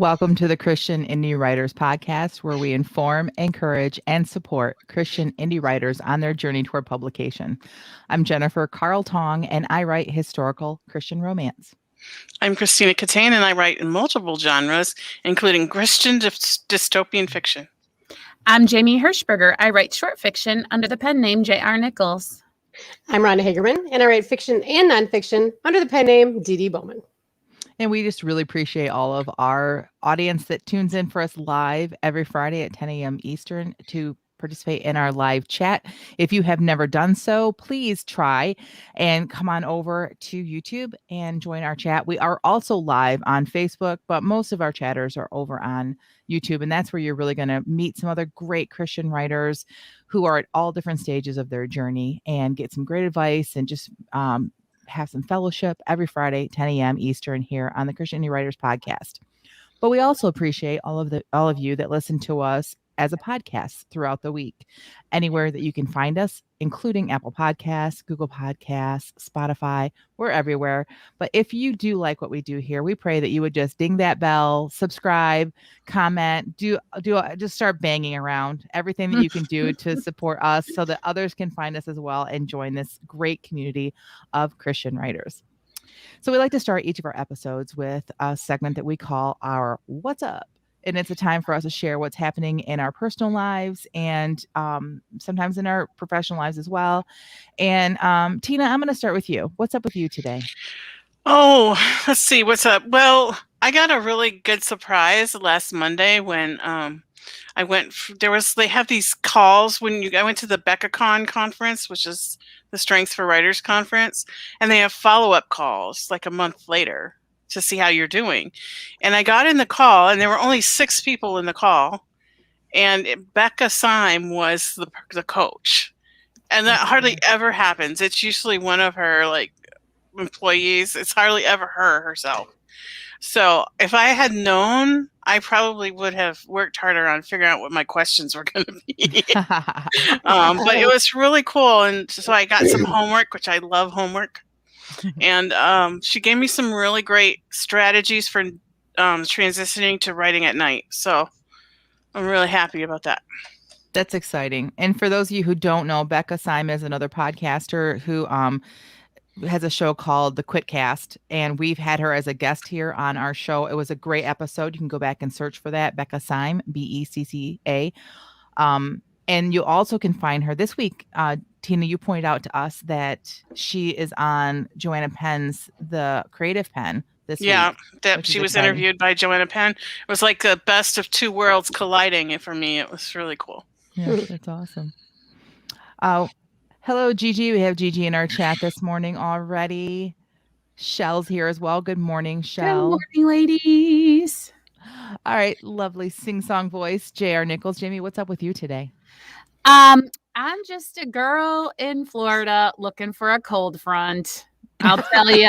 Welcome to the Christian Indie Writers Podcast, where we inform, encourage, and support Christian indie writers on their journey toward publication. I'm Jennifer Carl Tong, and I write historical Christian romance. I'm Christina Catane, and I write in multiple genres, including Christian dystopian fiction. I'm Jamie Hirschberger. I write short fiction under the pen name J.R. Nichols. I'm Rhonda Hagerman, and I write fiction and nonfiction under the pen name D.D. Bowman. And we just really appreciate all of our audience that tunes in for us live every Friday at 10 a.m. Eastern to participate in our live chat. If you have never done so, please try and come on over to YouTube and join our chat. We are also live on Facebook, but most of our chatters are over on YouTube. And that's where you're really going to meet some other great Christian writers who are at all different stages of their journey and get some great advice and just have some fellowship every Friday, 10 a.m. Eastern here on the Christian Indie Writers Podcast. But we also appreciate all of you that listen to us as a podcast throughout the week, anywhere that you can find us, including Apple Podcasts, Google Podcasts, Spotify. We're everywhere. But if you do like what we do here, we pray that you would just ding that bell, subscribe, comment, just start banging around everything that you can do to support us so that others can find us as well and join this great community of Christian writers. So we like to start each of our episodes with a segment that we call our What's Up? And it's a time for us to share what's happening in our personal lives and sometimes in our professional lives as well. And Tina, I'm going to start with you. What's up with you today? Oh, let's see. What's up? Well, I got a really good surprise last Monday when I went. They have these calls when I went to the BeccaCon conference, which is the Strength for Writers conference, and they have follow-up calls like a month later to see how you're doing. And I got in the call, and there were only 6 people in the call, and Becca Syme was the coach. And that hardly ever happens. It's usually one of her employees. It's hardly ever herself. So if I had known, I probably would have worked harder on figuring out what my questions were going to be. But it was really cool. And so I got some homework, which I love homework. And she gave me some really great strategies for transitioning to writing at night. So I'm really happy about that. That's exciting. And for those of you who don't know, Becca Syme is another podcaster who has a show called The Quitcast, and we've had her as a guest here on our show. It was a great episode. You can go back and search for that. Becca Syme, Becca. And you also can find her this week. Tina, you pointed out to us that she is on Joanna Penn's The Creative Pen this week. Yeah, that she was interviewed by Joanna Penn. It was like the best of two worlds colliding. And for me, it was really cool. Yeah, that's awesome. Hello, Gigi. We have Gigi in our chat this morning already. Shell's here as well. Good morning, Shell. Good morning, ladies. All right, lovely sing-song voice, J.R. Nichols. Jamie, what's up with you today? I'm just a girl in Florida looking for a cold front. I'll tell you.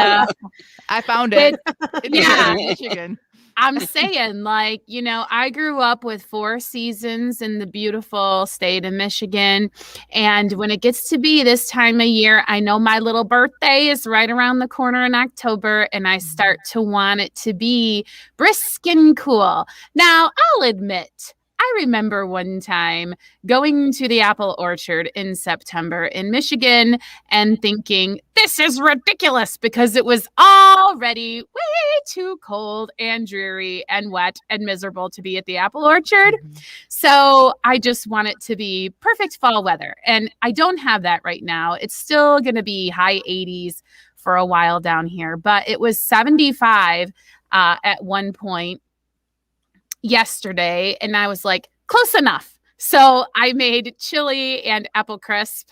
I found it. Yeah. Michigan. I'm saying, I grew up with 4 seasons in the beautiful state of Michigan. And when it gets to be this time of year, I know my little birthday is right around the corner in October, and I start to want it to be brisk and cool. Now, I'll admit, I remember one time going to the apple orchard in September in Michigan and thinking, this is ridiculous, because it was already way too cold and dreary and wet and miserable to be at the apple orchard. Mm-hmm. So I just want it to be perfect fall weather. And I don't have that right now. It's still going to be high 80s for a while down here, but it was 75 at one point yesterday, and I was like, close enough. So I made chili and apple crisp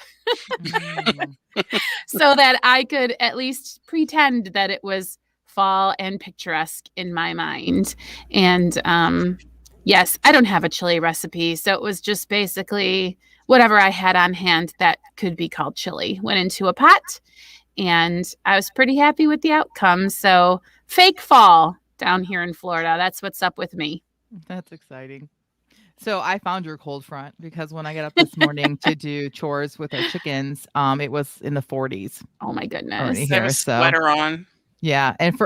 so that I could at least pretend that it was fall and picturesque in my mind. And yes, I don't have a chili recipe, so it was just basically whatever I had on hand that could be called chili went into a pot, and I was pretty happy with the outcome. So fake fall down here in Florida. That's what's up with me. That's exciting. So I found your cold front because when I got up this morning to do chores with our chickens, it was in the 40s. Oh my goodness. There was sweater on. Yeah. And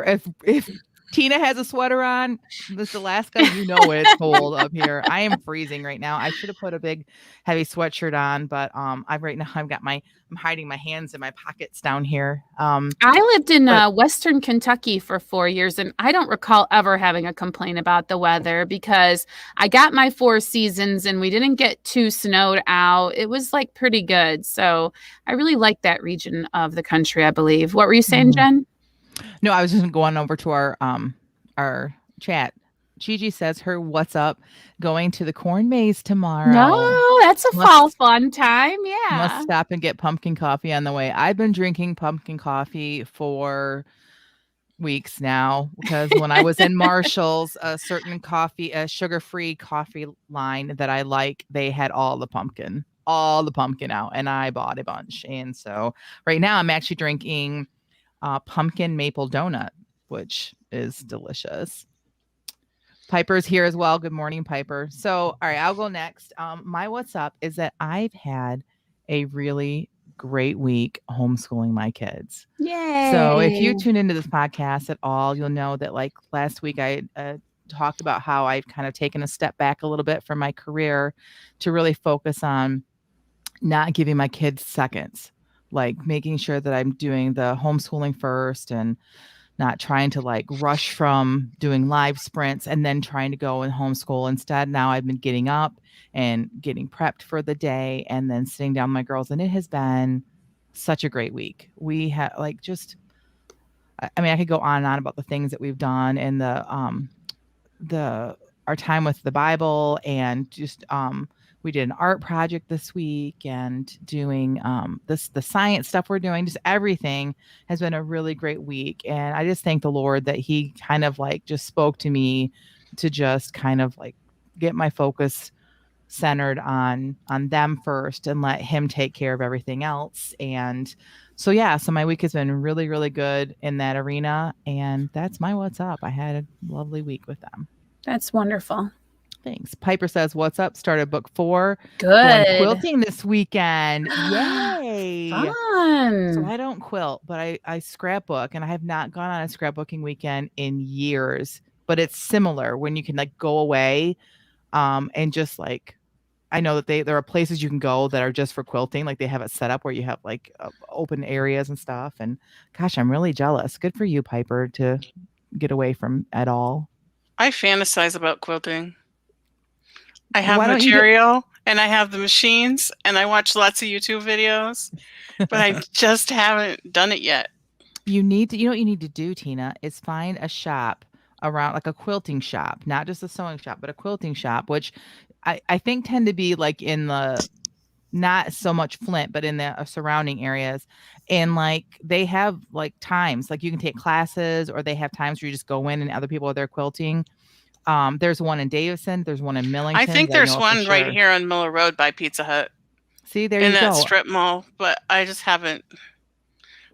if Tina has a sweater on. This Alaska, you know it's cold up here. I am freezing right now. I should have put a big heavy sweatshirt on, but I'm hiding my hands in my pockets down here. I lived in but- Western Kentucky for 4 years, and I don't recall ever having a complaint about the weather because I got my 4 seasons and we didn't get too snowed out. It was like pretty good. So I really like that region of the country, I believe. What were you saying, Jen? No, I was just going over to our chat. Gigi says her what's up going to the corn maze tomorrow. No, that's a fall fun time. Yeah. Must stop and get pumpkin coffee on the way. I've been drinking pumpkin coffee for weeks now because when I was in Marshall's, a certain coffee, a sugar-free coffee line that I like, they had all the pumpkin out, and I bought a bunch. And so right now I'm actually drinking pumpkin maple donut, which is delicious. Piper's here as well. Good morning, Piper. So, all right, I'll go next. My what's up is that I've had a really great week homeschooling my kids. Yay. So if you tune into this podcast at all, you'll know that like last week I talked about how I've kind of taken a step back a little bit from my career to really focus on not giving my kids seconds, like making sure that I'm doing the homeschooling first and not trying to like rush from doing live sprints and then trying to go and homeschool. Instead, now I've been getting up and getting prepped for the day and then sitting down with my girls. And it has been such a great week. We have like just, I mean, I could go on and on about the things that we've done and our time with the Bible and just, we did an art project this week and doing the science stuff we're doing, just everything has been a really great week. And I just thank the Lord that he kind of like just spoke to me to just kind of like get my focus centered on them first and let him take care of everything else. And so, yeah, so my week has been really, really good in that arena. And that's my what's up. I had a lovely week with them. That's wonderful. Thanks. Piper says, what's up? Started book 4. Good. Going quilting this weekend. Yay. Fun. So I don't quilt, but I scrapbook, and I have not gone on a scrapbooking weekend in years, but it's similar when you can like go away and just like, I know that there are places you can go that are just for quilting. Like they have it set up where you have like open areas and stuff. And gosh, I'm really jealous. Good for you, Piper, to get away from it all. I fantasize about quilting. I have Why don't you material and I have the machines and I watch lots of YouTube videos, but I just haven't done it yet. You know what you need to do, Tina, is find a shop around, like a quilting shop, not just a sewing shop, but a quilting shop, which I think tend to be like in the, not so much Flint, but in the surrounding areas. And like they have like times, like you can take classes, or they have times where you just go in and other people are there quilting. There's one in Davison. There's one in Millington. I think there's one right here on Miller Road by Pizza Hut. See, there you go. In that strip mall, but I just haven't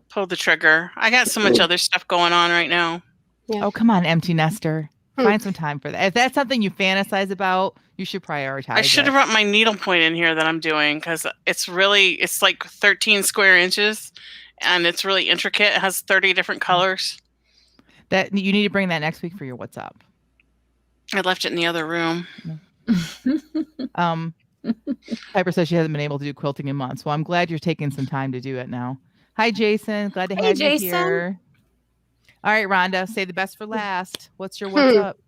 pulled the trigger. I got so much other stuff going on right now. Yeah. Oh, come on, empty nester. Find some time for that. If that's something you fantasize about, you should prioritize. I should have brought my needlepoint in here that I'm doing because it's like 13 square inches and it's really intricate. It has 30 different colors. That you need to bring that next week for your what's up. I left it in the other room. Piper says she hasn't been able to do quilting in months. Well, I'm glad you're taking some time to do it now. Hi, Jason. Glad to have you here. All right, Rhonda, say the best for last. What's your what's up?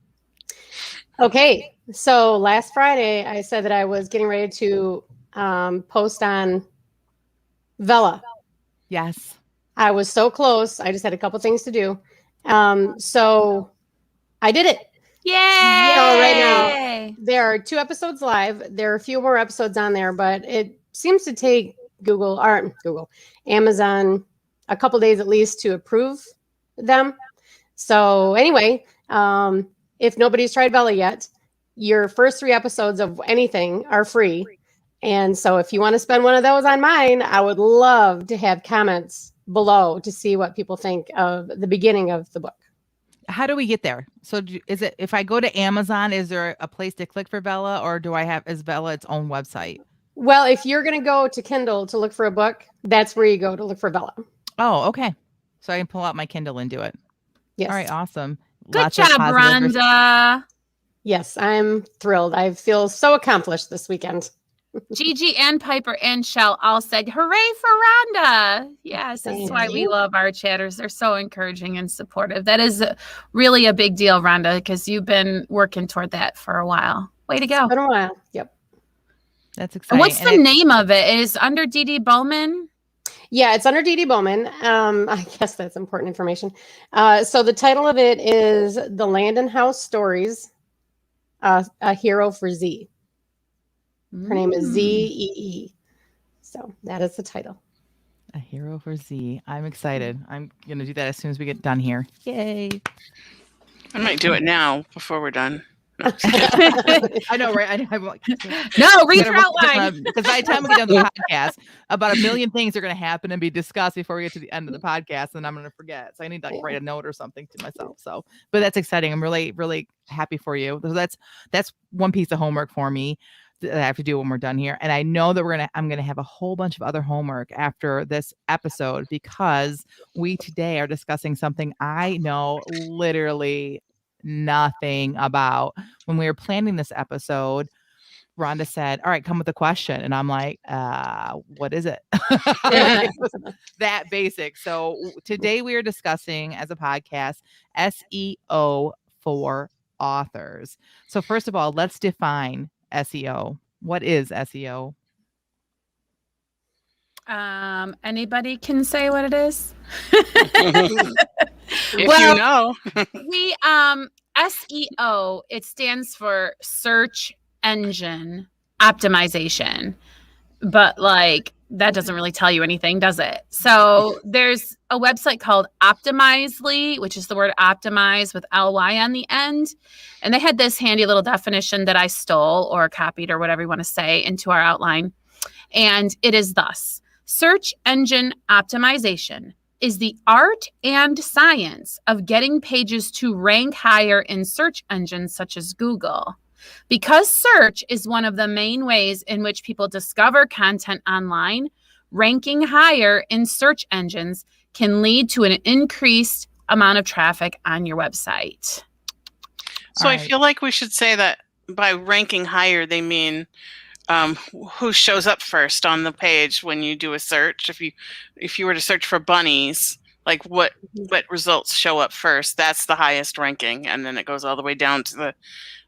Okay. So last Friday, I said that I was getting ready to post on Vella. Yes. I was so close. I just had a couple things to do. So I did it. Yay! So right now, there are 2 episodes live. There are a few more episodes on there, but it seems to take Amazon a couple days at least to approve them. So anyway, if nobody's tried Vella yet, your first 3 episodes of anything are free. And so if you want to spend one of those on mine, I would love to have comments below to see what people think of the beginning of the book. How do we get there? So is it, if I go to Amazon, is there a place to click for Vella, or is Vella its own website? Well, if you're going to go to Kindle to look for a book, that's where you go to look for Vella. Oh, okay. So I can pull out my Kindle and do it. Yes. All right. Awesome. Good Lots of job, positive Rhonda. Yes, I'm thrilled. I feel so accomplished this weekend. Gigi and Piper and Shell all said, hooray for Rhonda. Yes, that's Thank why we you. love our chatters. They're so encouraging and supportive. That is really a big deal, Rhonda, because you've been working toward that for a while. Way to go. It's been a while. Yep. That's And exciting. what's the name of it? It is under Dee Bowman? Yeah, it's under Dee Bowman. I guess that's important information. So the title of it is The Landon House Stories, A Hero for Z. Her name is Z-E-E. So that is the title. A Hero for Z. I'm excited. I'm going to do that as soon as we get done here. Yay. I might do it now before we're done. I know, right? I'm like, No, read your outline. because by the time we get done with the podcast, about a million things are going to happen and be discussed before we get to the end of the podcast, and I'm going to forget. So I need to write a note or something to myself. So, but that's exciting. I'm really, really happy for you. So that's one piece of homework for me that I have to do when we're done here. And I know that I'm gonna have a whole bunch of other homework after this episode, because we today are discussing something I know literally nothing about. When we were planning this episode, Rhonda said, all right, come with a question. And I'm like, what is it? It was that basic. So today we are discussing as a podcast, SEO for authors. So first of all, let's define SEO. What is SEO? Anybody can say what it is? If you know. We SEO, it stands for search engine optimization. But like that doesn't really tell you anything, does it? So there's a website called Optimizely, which is the word optimize with LY on the end. And they had this handy little definition that I stole or copied or whatever you want to say into our outline. And it is thus: search engine optimization is the art and science of getting pages to rank higher in search engines such as Google. Because search is one of the main ways in which people discover content online, ranking higher in search engines can lead to an increased amount of traffic on your website. So I feel like we should say that by ranking higher, they mean who shows up first on the page when you do a search. If you were to search for bunnies, like what results show up first, that's the highest ranking, and then it goes all the way down to the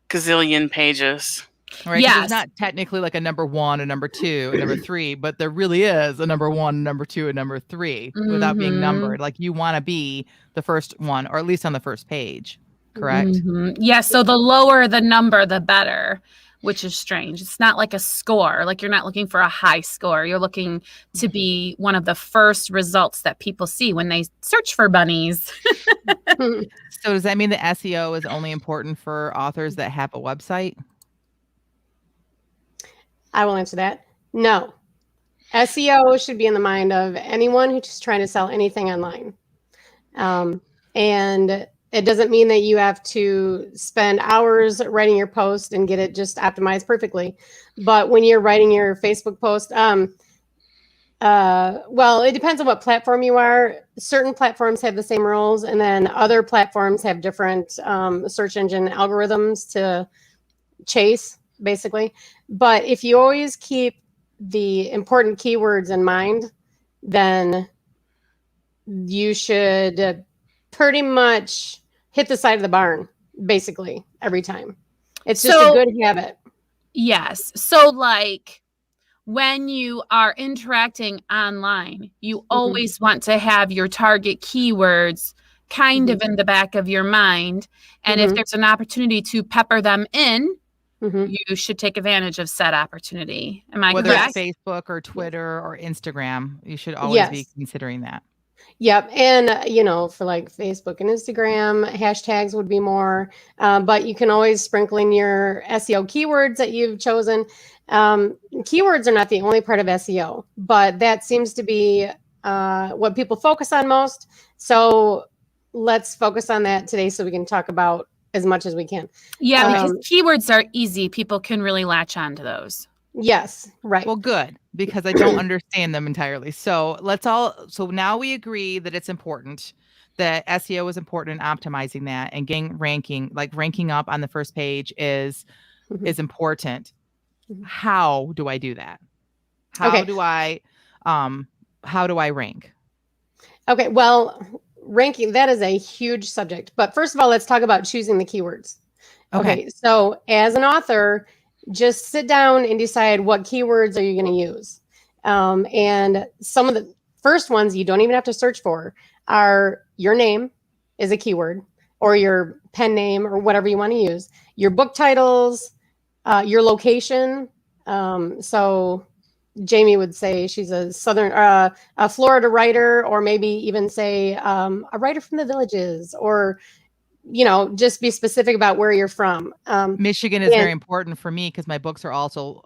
gazillion pages. Right. Yes. There's not technically like a number one, a number two, a number three, but there really is a number one, number two, and number three without being numbered. Like you want to be the first one, or at least on the first page. Correct? Yeah. So the lower the number, the better, which is strange. It's not like a score. Like you're not looking for a high score. You're looking to be one of the first results that people see when they search for bunnies. So does that mean that SEO is only important for authors that have a website? I will answer that. No. SEO should be in the mind of anyone who's just trying to sell anything online. And it doesn't mean that you have to spend hours writing your post and get it just optimized perfectly. But when you're writing your Facebook post, well, it depends on what platform you are. Certain platforms have the same rules, and then other platforms have different search engine algorithms to chase, basically. But if you always keep the important keywords in mind, then you should pretty much hit the side of the barn, basically, every time. It's just a good habit. Yes. So like when you are interacting online, you always want to have your target keywords kind of in the back of your mind. And if there's an opportunity to pepper them in, you should take advantage of said opportunity. Am I correct? Whether it's Facebook or Twitter or Instagram, you should always be considering that. Yep. And, for like Facebook and Instagram, hashtags would be more, but you can always sprinkle in your SEO keywords that you've chosen. Keywords are not the only part of SEO, but that seems to be what people focus on most. So let's focus on that today so we can talk about as much as we can. Yeah, because keywords are easy. People can really latch on to those. Yes, right. Well, good, because I don't understand them entirely. So so now we agree that it's important, that SEO is important in optimizing that, and getting ranking up on the first page is Mhm. important. Mhm. How do I do that? How Okay. do I um how do I rank? Okay. Well, ranking, that is a huge subject. But first of all, let's talk about choosing the keywords. Okay. Okay. So as an author, just sit down and decide what keywords are you going to use. And some of the first ones you don't even have to search for are your name is a keyword, or your pen name, or whatever you want to use, your book titles, your location. So Jamie would say she's a Florida writer, or maybe even say a writer from the Villages, or just be specific about where you're from. Michigan is And very important for me because my books are also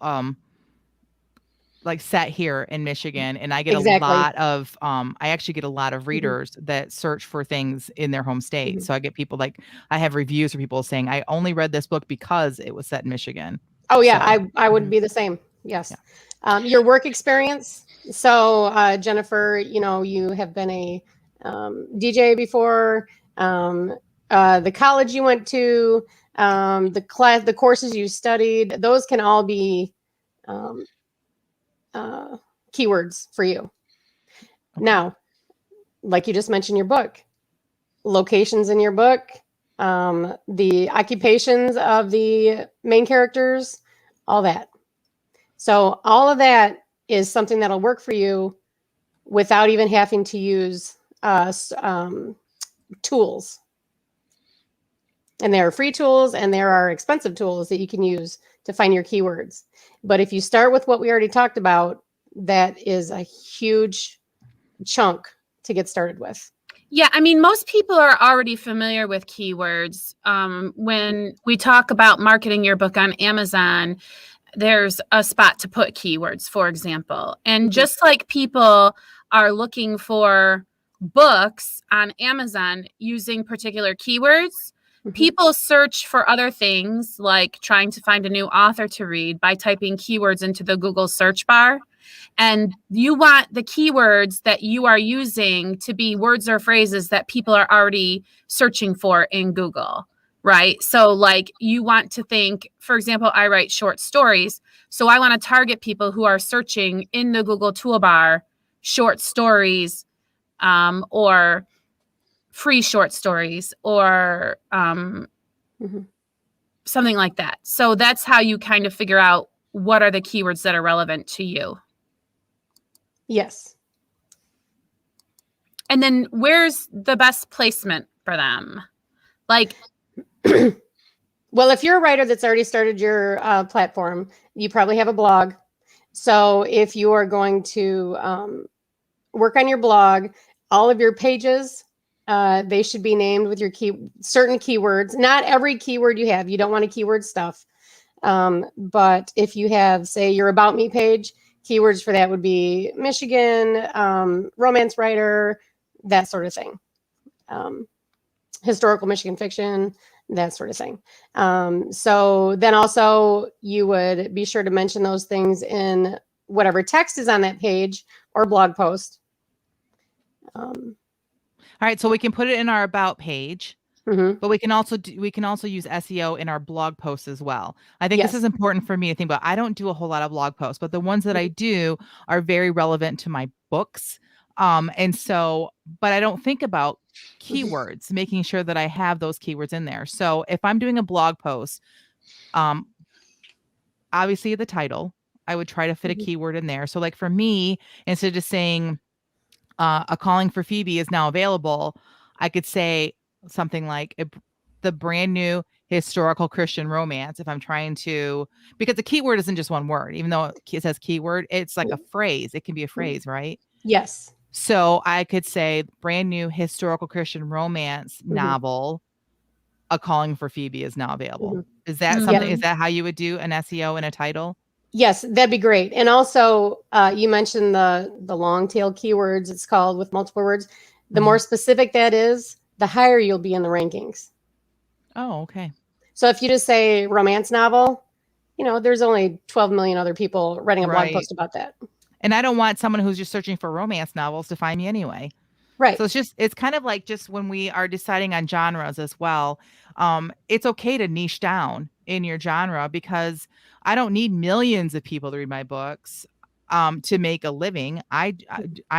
like set here in Michigan, and I get a exactly. lot of I actually get a lot of Mhm, readers that search for things in their home state. mhm. So I get people like, I have reviews for people saying I only read this book because it was set in Michigan. Oh yeah, So I would mhm, be the same. Yes. yeah. Your work experience. So Jennifer, you have been a DJ before. Um, the college you went to, the courses you studied. Those can all be um, uh, keywords for you. Okay. Now, like you just mentioned, your book, locations in your book, the occupations of the main characters, all that. So all of that is something that'll work for you without even having to use tools. And there are free tools and there are expensive tools that you can use to find your keywords. But if you start with what we already talked about, that is a huge chunk to get started with. Yeah, I mean, most people are already familiar with keywords. When we talk about marketing your book on Amazon, there's a spot to put keywords, for example. And Mhm. just like people are looking for books on Amazon using particular keywords, Mhm. people search for other things like trying to find a new author to read by typing keywords into the Google search bar. And you want the keywords that you are using to be words or phrases that people are already searching for in Google, right? So, like, you want to think, for example, I write short stories. So, I want to target people who are searching in the Google toolbar short stories, or free short stories, or Mhm. something like that. So, that's how you kind of figure out what are the keywords that are relevant to you. Yes. And then where's the best placement for them? Like, Well, if you're a writer that's already started your platform, you probably have a blog. So if you are going to work on your blog, all of your pages, they should be named with your certain keywords. Not every keyword you have. You don't want to keyword stuff. But if you have, say, your About Me page, keywords for that would be Michigan, romance writer, that sort of thing. Historical Michigan fiction, that sort of thing. So then also you would be sure to mention those things in whatever text is on that page or blog post. All right, so we can put it in our about page. Mhm. But we can also use SEO in our blog posts as well. I think this Yes. is important for me to think about. I don't do a whole lot of blog posts, but the ones that I Mhm. do are very relevant to my books. And so, but I don't think about keywords, making sure that I have those keywords in there. So if I'm doing a blog post, um, obviously the title, I would try to fit a Mhm. keyword in there. So like for me, instead of just saying a calling for Phoebe is now available, I could say something like the brand new historical Christian romance. If I'm trying to, because the keyword isn't just one word, even though it says keyword, it's like a phrase. It can be a phrase, right? Yes. So I could say brand new historical Christian romance Mhm. novel, A Calling for Phoebe is now available. Mhm. Is that Yeah. something? Is that how you would do an SEO in a title? Yes, that'd be great. And also, you mentioned the long tail keywords. It's called, with multiple words. The more Mhm. specific that is, the higher you'll be in the rankings. Oh, okay. So if you just say romance novel, there's only 12 million other people writing a blog Right. post about that. And I don't want someone who's just searching for romance novels to find me anyway. Right. So it's kind of like just when we are deciding on genres as well. It's okay to niche down in your genre because I don't need millions of people to read my books to make a living. I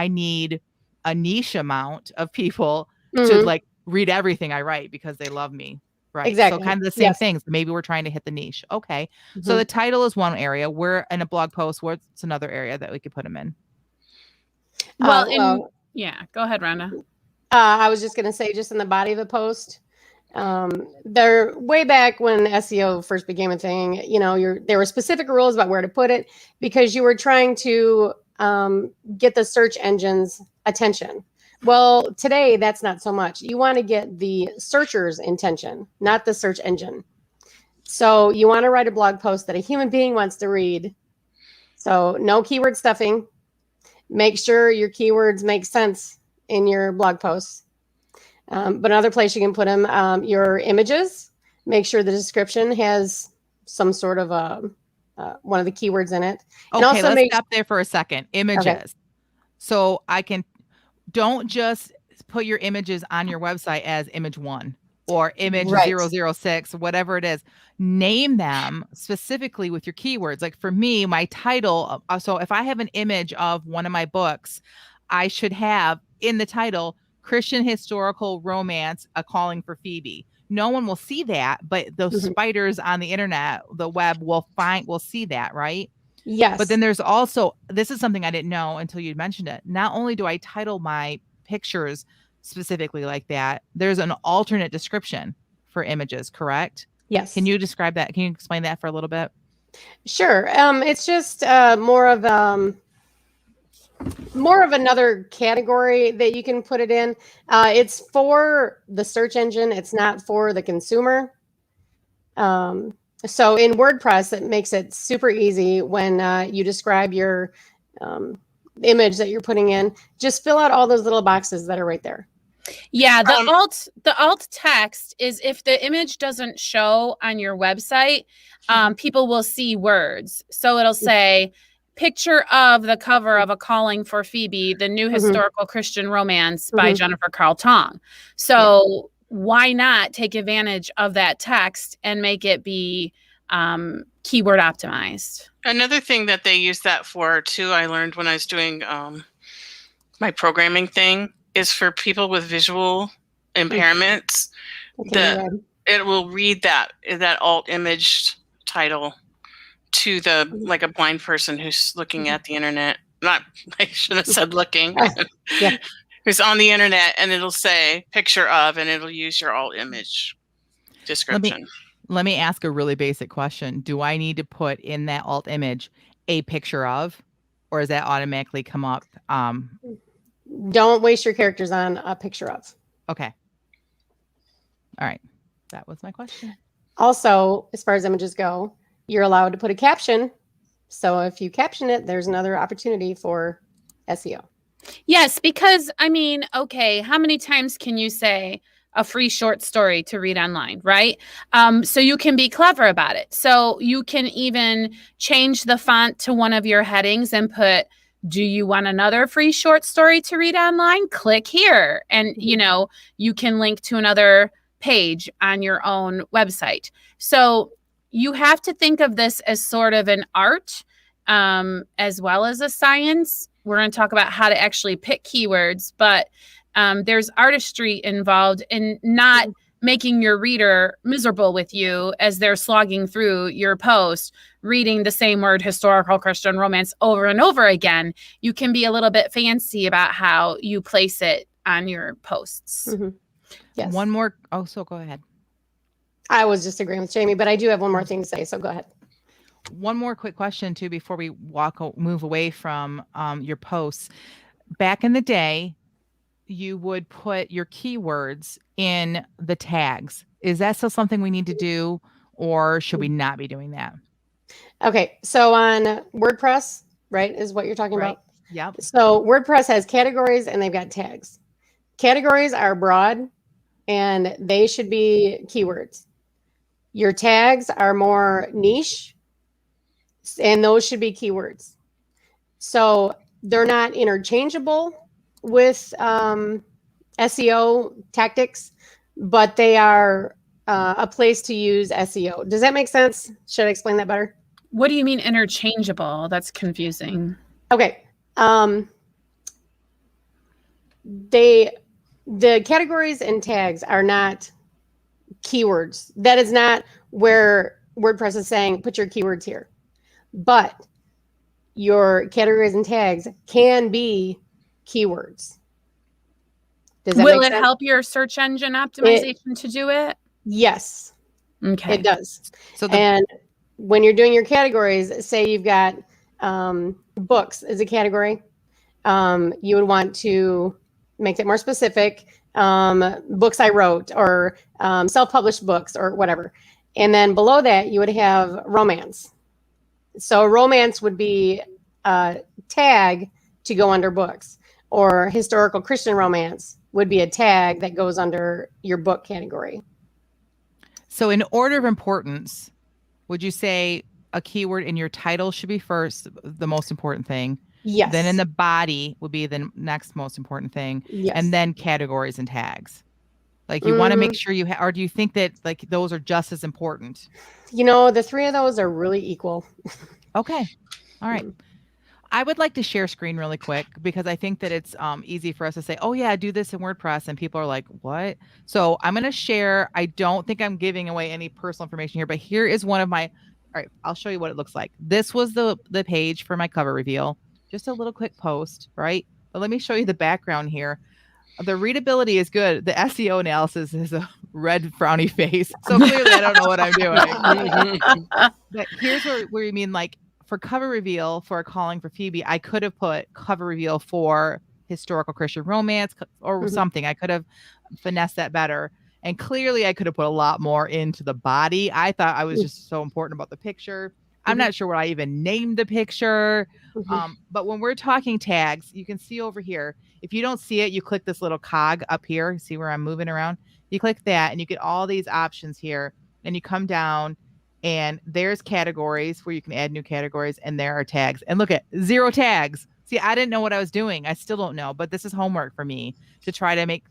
need a niche amount of people to Mhm. like read everything I write because they love me. Right. So Exactly. kind of the same Yes. things. Maybe we're trying to hit the niche. Okay. So Mhm. the title is one area. We're in a blog post. What's another area that we could put them in? Well, yeah, go ahead, Rhonda. I was just going to say, just in the body of the post, they're way back when SEO first became a thing. There were specific rules about where to put it because you were trying to get the search engine's attention. Well, today that's not so much. You want to get the searcher's intention, not the search engine. So you want to write a blog post that a human being wants to read. So no keyword stuffing. Make sure your keywords make sense in your blog posts. But another place you can put them, your images. Make sure the description has some sort of one of the keywords in it. And Okay, also let's stop there for a second. Images. Okay. So don't just put your images on your website as image 1 or image Right. 006, whatever it is. Name them specifically with your keywords. Like for me, my title. So if I have an image of one of my books, I should have in the title Christian historical romance, A Calling for Phoebe. No one will see that, but those Mhm. spiders on the internet, the web will see that, right? Yes. But then there's also, this is something I didn't know until you mentioned it. Not only do I title my pictures specifically like that, there's an alternate description for images, correct? Yes. Can you describe that? Can you explain that for a little bit? Sure. It's just more of another category that you can put it in. It's for the search engine. It's not for the consumer. So in WordPress, it makes it super easy when you describe your image that you're putting in. Just fill out all those little boxes that are right there. Yeah, the alt text is if the image doesn't show on your website, people will see words. So it'll say picture of the cover of A Calling for Phoebe, the new historical Christian romance by Jennifer Carl Tong. So why not take advantage of that text and make it be keyword optimized? Another thing that they use that for too, I learned when I was doing my programming thing, is for people with visual impairments. It will read that alt image title to like a blind person who's looking at the internet. Not, I should have said looking. Yeah. Who's on the internet, and it'll say picture of, and it'll use your alt image description. Let me ask a really basic question. Do I need to put in that alt image a picture of, or does that automatically come up? Don't waste your characters on a picture of. Okay. All right. That was my question. Also, as far as images go, you're allowed to put a caption. So if you caption it, there's another opportunity for SEO. Yes, because I mean, okay, how many times can you say a free short story to read online, right? So you can be clever about it. So you can even change the font to one of your headings and put, do you want another free short story to read online? Click here. And, you can link to another page on your own website. So you have to think of this as sort of an art as well as a science. We're going to talk about how to actually pick keywords, but there's artistry involved in not making your reader miserable with you as they're slogging through your post, reading the same word, historical Christian romance, over and over again. You can be a little bit fancy about how you place it on your posts. Yes. One more. Oh, so go ahead. I was just agreeing with Jamie, but I do have one more thing to say. So go ahead. One more quick question too, before we move away from your posts. Back in the day, you would put your keywords in the tags. Is that still something we need to do, or should we not be doing that? Okay. So on WordPress, right, is what you're talking about? Yep. So WordPress has categories and they've got tags. Categories are broad and they should be keywords. Your tags are more niche And those should be keywords. So they're not interchangeable with SEO tactics, but they are a place to use SEO. Does that make sense? Should I explain that better? What do you mean interchangeable? That's confusing. Okay. The categories and tags are not keywords. That is not where WordPress is saying put your keywords here. But your categories and tags can be keywords. Will it help your search engine optimization to do it? Yes. Okay. It does. So and when you're doing your categories, say you've got books as a category, you would want to make it more specific. Books I wrote, or self-published books, or whatever. And then below that, you would have romance. So romance would be a tag to go under books, or historical Christian romance would be a tag that goes under your book category. So in order of importance, would you say a keyword in your title should be first, the most important thing? Yes. Then in the body would be the next most important thing. Yes. And then categories and tags. Like you want to make sure you have, or do you think that like those are just as important? You know, the three of those are really equal. Okay. All right. I would like to share screen really quick because I think that it's easy for us to say, oh yeah, do this in WordPress. And people are like, what? So I'm going to share. I don't think I'm giving away any personal information here, but here is one of my, all right, I'll show you what it looks like. This was the page for my cover reveal. Just a little quick post, right? But let me show you the background here. The readability is good. The SEO analysis is a red frowny face. So clearly I don't know what I'm doing. But here's where you mean like for cover reveal for a calling for Phoebe, I could have put cover reveal for historical Christian romance or something. I could have finessed that better. And clearly I could have put a lot more into the body. I thought I was just so important about the picture. I'm not sure what I even named the picture. But when we're talking tags, you can see over here, if you don't see it, you click this little cog up here. See where I'm moving around? You click that and you get all these options here. And you come down and there's categories where you can add new categories, and there are tags. And look at 0 tags. See, I didn't know what I was doing. I still don't know, but this is homework for me to try to make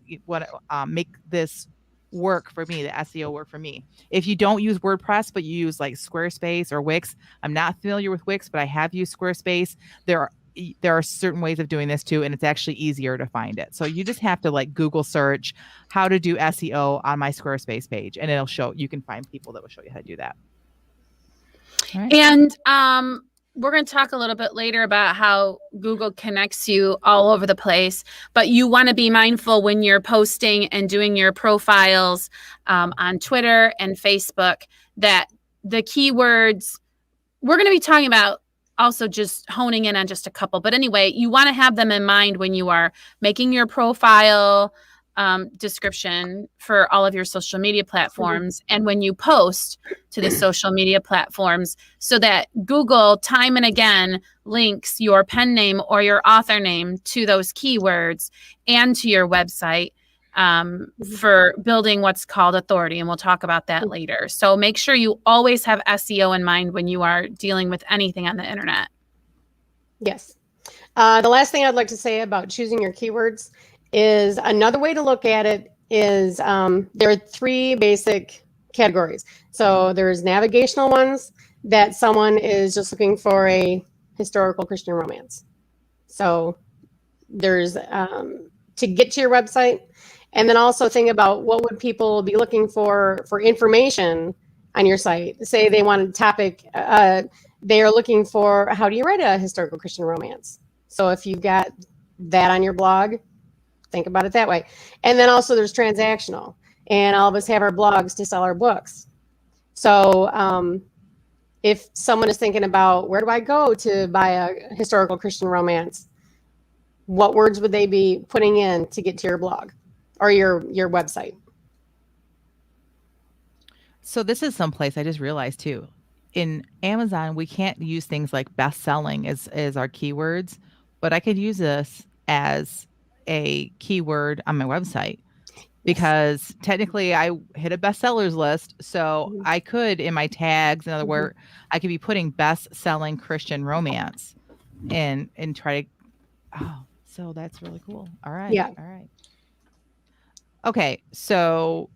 this work for me, the SEO work for me. If you don't use WordPress, but you use like Squarespace or Wix, I'm not familiar with Wix, but I have used Squarespace. There are certain ways of doing this too, and it's actually easier to find it. So you just have to like Google search how to do SEO on my Squarespace page, and it'll show, you can find people that will show you how to do that. All right. And we're going to talk a little bit later about how Google connects you all over the place, but you want to be mindful when you're posting and doing your profiles on Twitter and Facebook that the keywords, we're going to be talking about also just honing in on just a couple. But anyway, you want to have them in mind when you are making your profile description for all of your social media platforms and when you post to the social media platforms, so that Google time and again links your pen name or your author name to those keywords and to your website for building what's called authority. And we'll talk about that later. So make sure you always have SEO in mind when you are dealing with anything on the internet. Yes. The last thing I'd like to say about choosing your keywords is another way to look at it is there are 3 basic categories. So there's navigational ones that someone is just looking for a historical Christian romance. So there's to get to your website. And then also think about what would people be looking for information on your site. Say they want a topic, they are looking for how do you write a historical Christian romance. So if you've got that on your blog, think about it that way. And then also there's transactional, and all of us have our blogs to sell our books. So if someone is thinking about where do I go to buy a historical Christian romance, what words would they be putting in to get to your blog or your website? So this is someplace I just realized too. In Amazon, we can't use things like best selling as our keywords, but I could use this as a keyword on my website because technically I hit a bestsellers list. So Mhm. I could, in my tags, in other Mhm. words, I could be putting best-selling Christian romance and try to, oh, so that's really cool. All right. Yeah. All right. Okay. So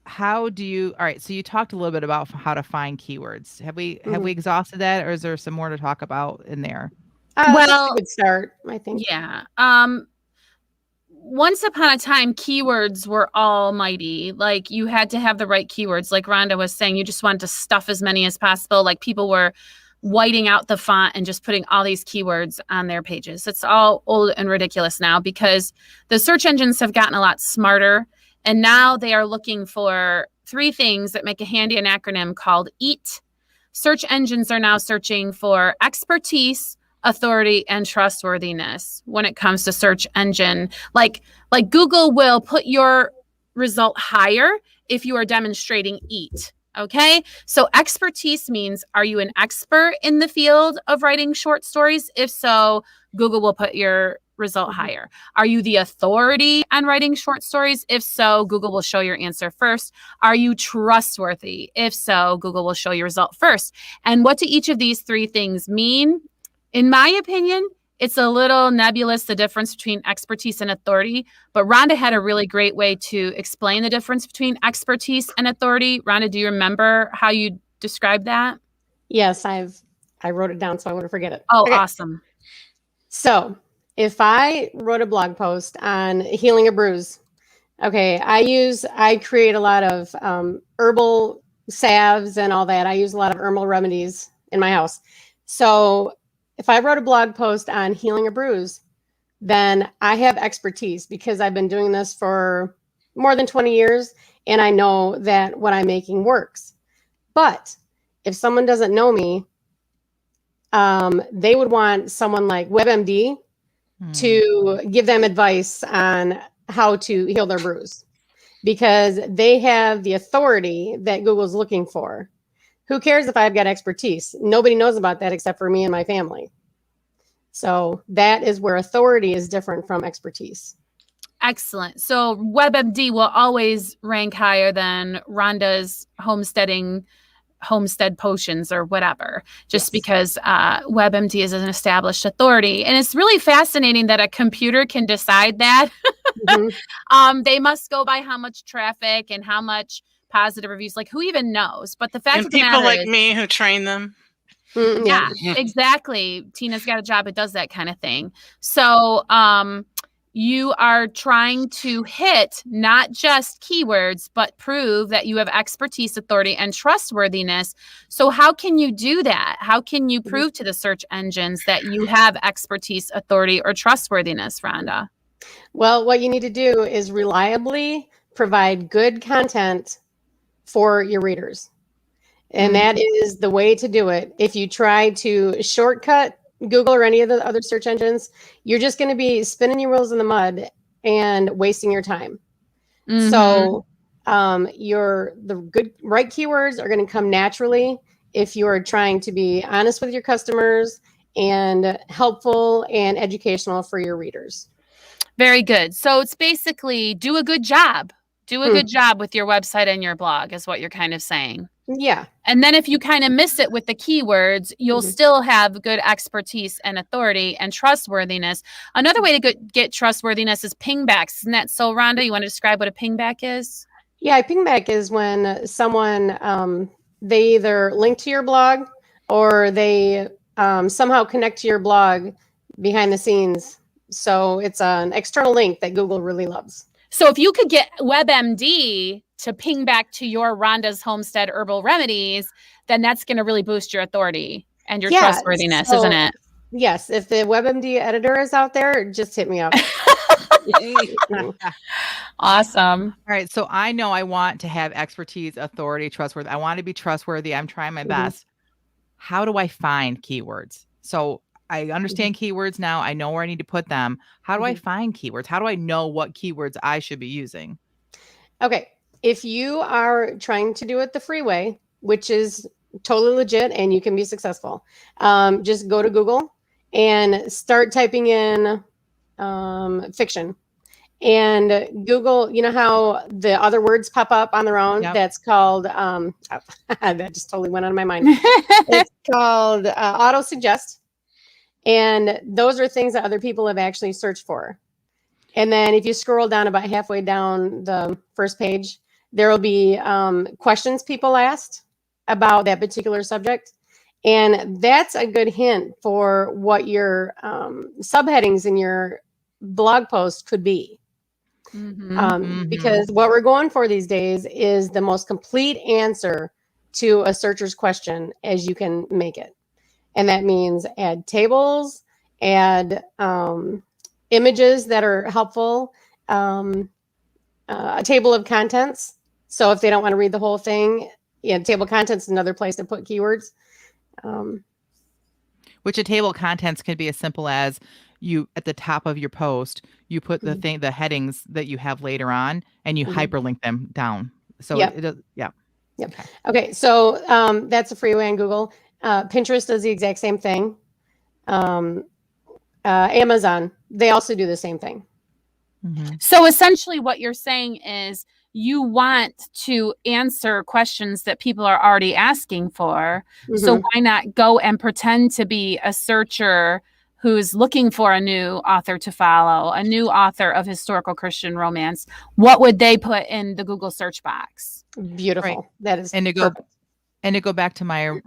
how do you, all right, so you talked a little bit about how to find keywords. Have we Mhm. exhausted that, or is there some more to talk about in there? That's a Well, good start, I think. yeah. Once upon a time, keywords were almighty. Like, you had to have the right keywords. Like Rhonda was saying, you just wanted to stuff as many as possible. Like, people were whiting out the font and just putting all these keywords on their pages. It's all old and ridiculous now because the search engines have gotten a lot smarter. And now they are looking for 3 things that make a handy an acronym called EAT. Search engines are now searching for expertise, authority, and trustworthiness when it comes to search engine. Like Google will put your result higher if you are demonstrating EAT. Okay. So expertise means, are you an expert in the field of writing short stories? If so, Google will put your result Mhm. higher. Are you the authority on writing short stories? If so, Google will show your answer first. Are you trustworthy? If so, Google will show your result first. And what do each of these 3 things mean? In my opinion, it's a little nebulous, the difference between expertise and authority, but Rhonda had a really great way to explain the difference between expertise and authority. Rhonda, do you remember how you described that? Yes, I wrote it down so I wouldn't forget it. Oh, Okay. awesome. So if I wrote a blog post on healing a bruise, okay, I create a lot of herbal salves and all that. I use a lot of herbal remedies in my house. So if I wrote a blog post on healing a bruise, then I have expertise because I've been doing this for more than 20 years and I know that what I'm making works. But if someone doesn't know me, they would want someone like WebMD to give them advice on how to heal their bruise because they have the authority that Google's looking for. Who cares if I've got expertise? Nobody knows about that except for me and my family. So that is where authority is different from expertise. Excellent. So WebMD will always rank higher than Rhonda's homestead potions or whatever, just Yes. because WebMD is an established authority. And it's really fascinating that a computer can decide that. Mhm. They must go by how much traffic and how much positive reviews, like who even knows? But the fact And of the people matter like is, me who train them. Yeah. yeah, exactly. Tina's got a job that does that kind of thing. So, you are trying to hit not just keywords, but prove that you have expertise, authority, and trustworthiness. So how can you do that? How can you prove to the search engines that you have expertise, authority, or trustworthiness, Rhonda? Well, what you need to do is reliably provide good content for your readers. And that is the way to do it. If you try to shortcut Google or any of the other search engines, you're just going to be spinning your wheels in the mud and wasting your time. Mhm. So the good right keywords are going to come naturally if you are trying to be honest with your customers and helpful and educational for your readers. Very good. So it's basically do a good job. Do a good job with your website and your blog is what you're kind of saying. Yeah. And then if you kind of miss it with the keywords, you'll still have good expertise and authority and trustworthiness. Another way to get trustworthiness is pingbacks. Isn't that so, Rhonda? You want to describe what a pingback is? Yeah, pingback is when someone they either link to your blog or they somehow connect to your blog behind the scenes. So it's an external link that Google really loves. So if you could get WebMD to ping back to your Rhonda's Homestead Herbal Remedies, then that's going to really boost your authority and your trustworthiness, so, isn't it? Yes, if the WebMD editor is out there, just hit me up. Awesome. All right. So I know I want to have expertise, authority, trustworthy. I want to be trustworthy. I'm trying my best. How do I find keywords? So I understand keywords now. I know where I need to put them. How do I find keywords? How do I know what keywords I should be using? Okay. If you are trying to do it the free way, which is totally legit and you can be successful, just go to Google and start typing in fiction And Google, you know how the other words pop up on their own? Yep. That's called, that just totally went out of my mind. It's called auto suggest. And those are things that other people have actually searched for. And then if you scroll down about halfway down the first page, there will be questions people asked about that particular subject. And that's a good hint for what your subheadings in your blog post could be. Because what we're going for these days is the most complete answer to a searcher's question as you can make it. And that means add tables, add images that are helpful, a table of contents. So if they don't want to read the whole thing, table of contents is another place to put keywords. Which a table of contents can be as simple as you at the top of your post, you put the headings that you have later on, and you hyperlink them down. So Okay. So that's a free way on Google. Pinterest does the exact same thing. Amazon, they also do the same thing. So essentially what you're saying is you want to answer questions that people are already asking for. So why not go and pretend to be a searcher who's looking for a new author to follow, a new author of historical Christian romance? What would they put in the Google search box? Beautiful. Right. That is perfect. And to go back to my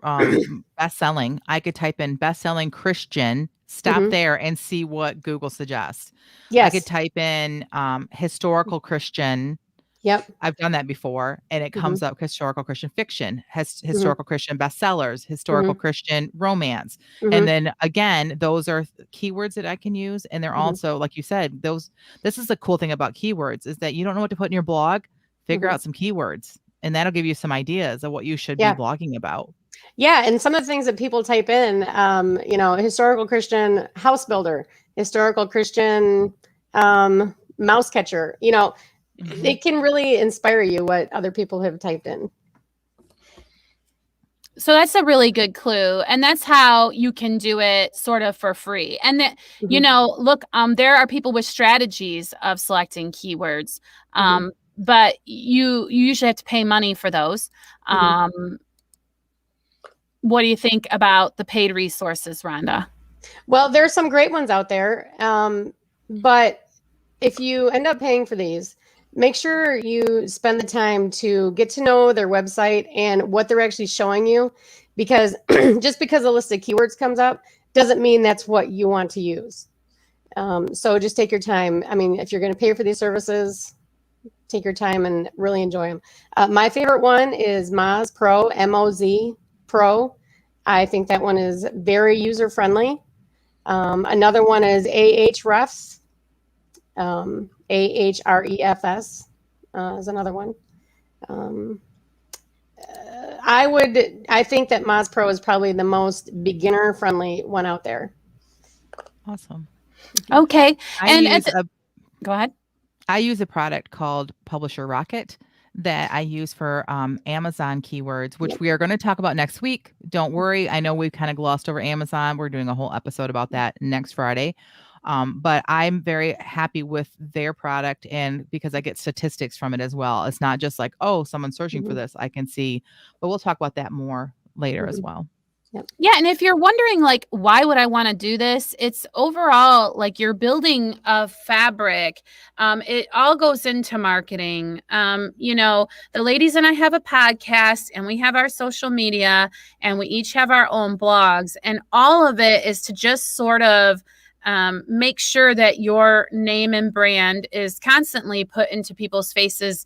best-selling, I could type in best-selling Christian, stop there and see what Google suggests. Yes. I could type in historical Christian. Yep. I've done that before, and it comes up historical Christian fiction, historical Christian bestsellers, historical Christian romance. And then again, those are keywords that I can use. And they're also, like you said, this is the cool thing about keywords is that you don't know what to put in your blog, figure out some keywords. And that'll give you some ideas of what you should be blogging about. Yeah. And some of the things that people type in, historical Christian house builder, historical Christian mouse catcher, it can really inspire you what other people have typed in. So that's a really good clue. And that's how you can do it sort of for free. And that, look, there are people with strategies of selecting keywords. But you usually have to pay money for those. What do you think about the paid resources, Rhonda? Well, there's some great ones out there. But if you end up paying for these, make sure you spend the time to get to know their website and what they're actually showing you. Because just because a list of keywords comes up doesn't mean that's what you want to use. So just take your time. I mean, if you're going to pay for these services, take your time and really enjoy them. My favorite one is Moz Pro, M-O-Z Pro. I think that one is very user-friendly. Another one is Ahrefs. Ahrefs is another one. I think that Moz Pro is probably the most beginner-friendly one out there. Awesome. Okay. Go ahead. I use a product called Publisher Rocket that I use for Amazon keywords, which we are going to talk about next week. Don't worry. I know we've kind of glossed over Amazon. We're doing a whole episode about that next Friday. But I'm very happy with their product, and because I get statistics from it as well. It's not just like, oh, someone's searching for this. I can see, but we'll talk about that more later as well. Yeah. And if you're wondering, like, why would I want to do this? It's overall like you're building a fabric. It all goes into marketing. The ladies and I have a podcast, and we have our social media, and we each have our own blogs, and all of it is to just sort of make sure that your name and brand is constantly put into people's faces